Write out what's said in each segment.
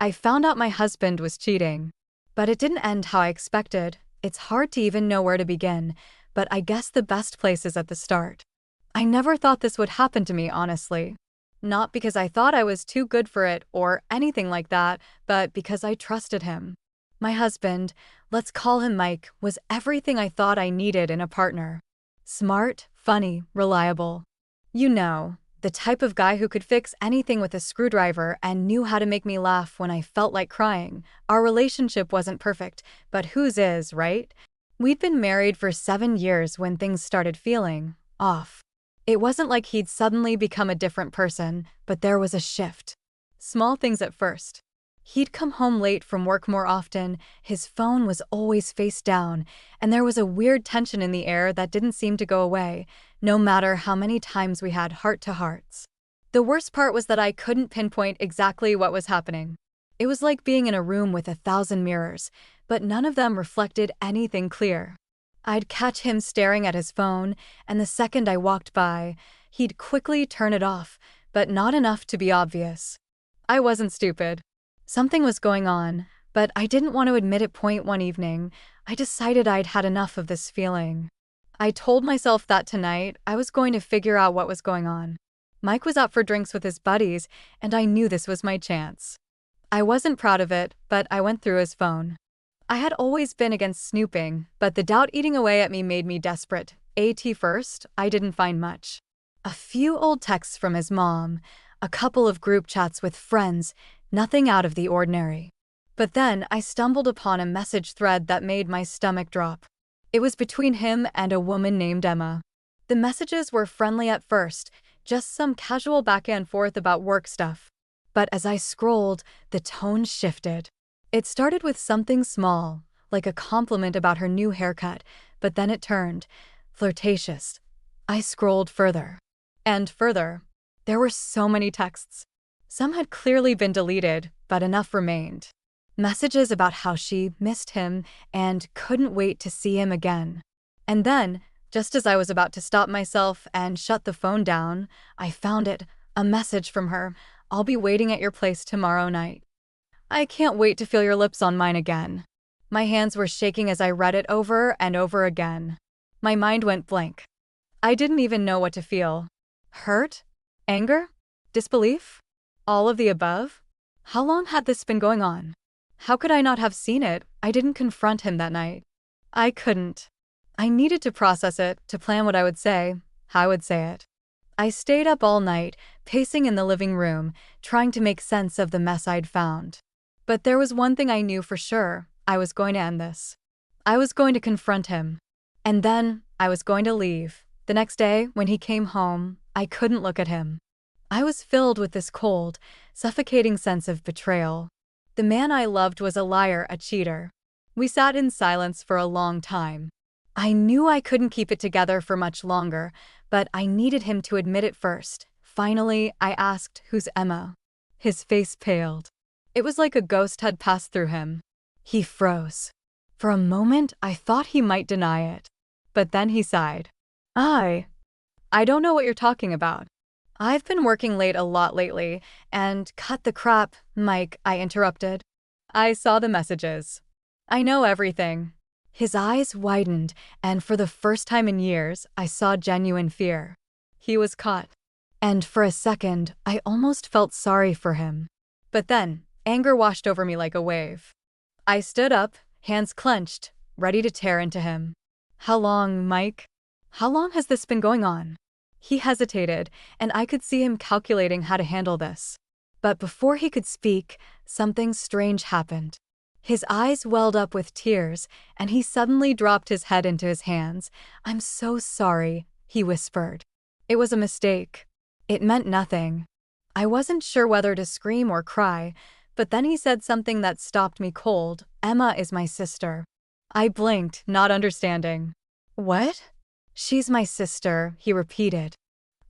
I found out my husband was cheating. But it didn't end how I expected. It's hard to even know where to begin, but I guess the best place is at the start. I never thought this would happen to me, honestly. Not because I thought I was too good for it or anything like that, but because I trusted him. My husband, let's call him Mike, was everything I thought I needed in a partner. Smart, funny, reliable. You know, the type of guy who could fix anything with a screwdriver and knew how to make me laugh when I felt like crying. Our relationship wasn't perfect, but whose is, right? We'd been married for 7 years when things started feeling off. It wasn't like he'd suddenly become a different person, but there was a shift. Small things at first. He'd come home late from work more often, his phone was always face down, and there was a weird tension in the air that didn't seem to go away, no matter how many times we had heart-to-hearts. The worst part was that I couldn't pinpoint exactly what was happening. It was like being in a room with 1,000 mirrors, but none of them reflected anything clear. I'd catch him staring at his phone, and the second I walked by, he'd quickly turn it off, but not enough to be obvious. I wasn't stupid. Something was going on, but I didn't want to admit it. One evening, I decided I'd had enough of this feeling. I told myself that tonight I was going to figure out what was going on. Mike was out for drinks with his buddies, and I knew this was my chance. I wasn't proud of it, but I went through his phone. I had always been against snooping, but the doubt eating away at me made me desperate. At first, I didn't find much. A few old texts from his mom, a couple of group chats with friends, nothing out of the ordinary. But then I stumbled upon a message thread that made my stomach drop. It was between him and a woman named Emma. The messages were friendly at first, just some casual back and forth about work stuff. But as I scrolled, the tone shifted. It started with something small, like a compliment about her new haircut, but then it turned flirtatious. I scrolled further and further. There were so many texts. Some had clearly been deleted, but enough remained. Messages about how she missed him and couldn't wait to see him again. And then, just as I was about to stop myself and shut the phone down, I found it, a message from her. I'll be waiting at your place tomorrow night. I can't wait to feel your lips on mine again. My hands were shaking as I read it over and over again. My mind went blank. I didn't even know what to feel. Hurt? Anger? Disbelief? All of the above? How long had this been going on? How could I not have seen it? I didn't confront him that night. I couldn't. I needed to process it, to plan what I would say, how I would say it. I stayed up all night, pacing in the living room, trying to make sense of the mess I'd found. But there was one thing I knew for sure. I was going to end this. I was going to confront him. And then, I was going to leave. The next day, when he came home, I couldn't look at him. I was filled with this cold, suffocating sense of betrayal. The man I loved was a liar, a cheater. We sat in silence for a long time. I knew I couldn't keep it together for much longer, but I needed him to admit it first. Finally, I asked, "Who's Emma?" His face paled. It was like a ghost had passed through him. He froze. For a moment, I thought he might deny it. But then he sighed. I don't know what you're talking about. I've been working late a lot lately, and cut the crap, Mike, I interrupted. I saw the messages. I know everything. His eyes widened, and for the first time in years, I saw genuine fear. He was caught. And for a second, I almost felt sorry for him. But then, anger washed over me like a wave. I stood up, hands clenched, ready to tear into him. How long, Mike? How long has this been going on? He hesitated, and I could see him calculating how to handle this. But before he could speak, something strange happened. His eyes welled up with tears, and he suddenly dropped his head into his hands. "I'm so sorry," he whispered. It was a mistake. It meant nothing. I wasn't sure whether to scream or cry, but then he said something that stopped me cold. "Emma is my sister." I blinked, not understanding. "What?" "She's my sister," he repeated.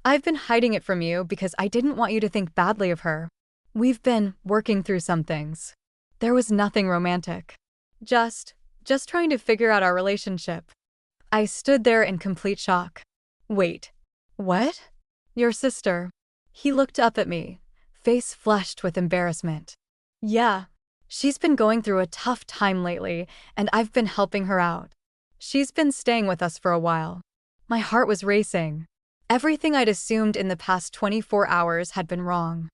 "I've been hiding it from you because I didn't want you to think badly of her. We've been working through some things. There was nothing romantic. Just trying to figure out our relationship." I stood there in complete shock. "Wait. What?" "Your sister." He looked up at me, face flushed with embarrassment. Yeah. She's been going through a tough time lately, and I've been helping her out. She's been staying with us for a while. My heart was racing. Everything I'd assumed in the past 24 hours had been wrong.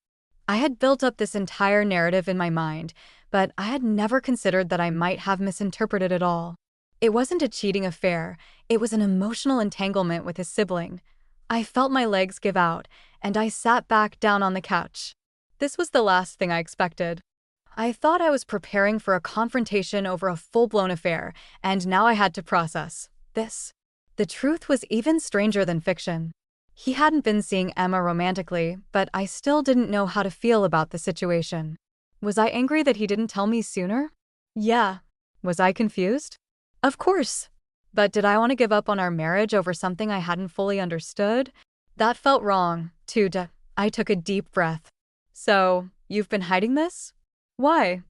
I had built up this entire narrative in my mind, but I had never considered that I might have misinterpreted it all. It wasn't a cheating affair, it was an emotional entanglement with his sibling. I felt my legs give out, and I sat back down on the couch. This was the last thing I expected. I thought I was preparing for a confrontation over a full-blown affair, and now I had to process this. The truth was even stranger than fiction. He hadn't been seeing Emma romantically, but I still didn't know how to feel about the situation. Was I angry that he didn't tell me sooner? Yeah. Was I confused? Of course. But did I want to give up on our marriage over something I hadn't fully understood? That felt wrong, too. I took a deep breath. So, you've been hiding this? Why?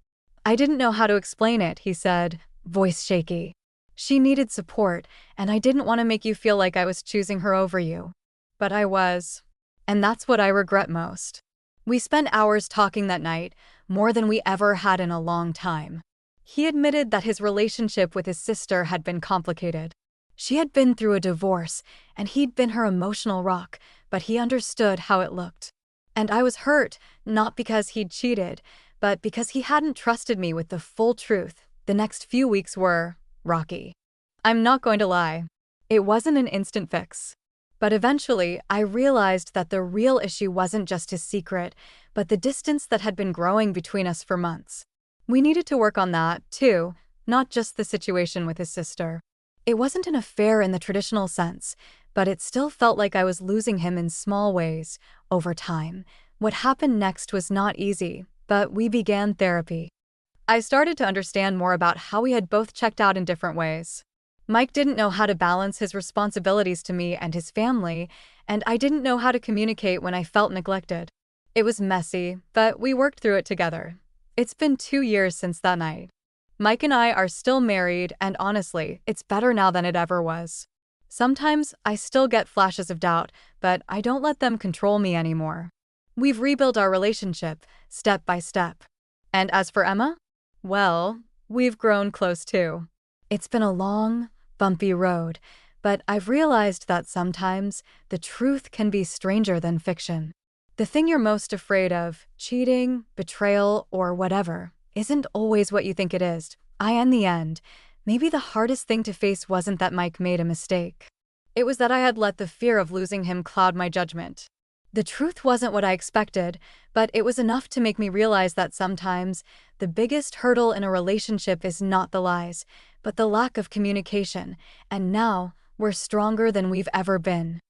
I didn't know how to explain it, he said, voice shaky. She needed support, and I didn't want to make you feel like I was choosing her over you. But I was. And that's what I regret most. We spent hours talking that night, more than we ever had in a long time. He admitted that his relationship with his sister had been complicated. She had been through a divorce, and he'd been her emotional rock, but he understood how it looked. And I was hurt, not because he'd cheated, but because he hadn't trusted me with the full truth. The next few weeks were rocky. I'm not going to lie. It wasn't an instant fix. But eventually, I realized that the real issue wasn't just his secret, but the distance that had been growing between us for months. We needed to work on that, too, not just the situation with his sister. It wasn't an affair in the traditional sense, but it still felt like I was losing him in small ways, over time. What happened next was not easy, but we began therapy. I started to understand more about how we had both checked out in different ways. Mike didn't know how to balance his responsibilities to me and his family, and I didn't know how to communicate when I felt neglected. It was messy, but we worked through it together. It's been 2 years since that night. Mike and I are still married, and honestly, it's better now than it ever was. Sometimes I still get flashes of doubt, but I don't let them control me anymore. We've rebuilt our relationship, step by step. And as for Emma? Well, we've grown close too. It's been a long, bumpy road, but I've realized that sometimes the truth can be stranger than fiction. The thing you're most afraid of, cheating, betrayal, or whatever, isn't always what you think it is. In the end, maybe the hardest thing to face wasn't that Mike made a mistake. It was that I had let the fear of losing him cloud my judgment. The truth wasn't what I expected, but it was enough to make me realize that sometimes the biggest hurdle in a relationship is not the lies, but the lack of communication, and now we're stronger than we've ever been.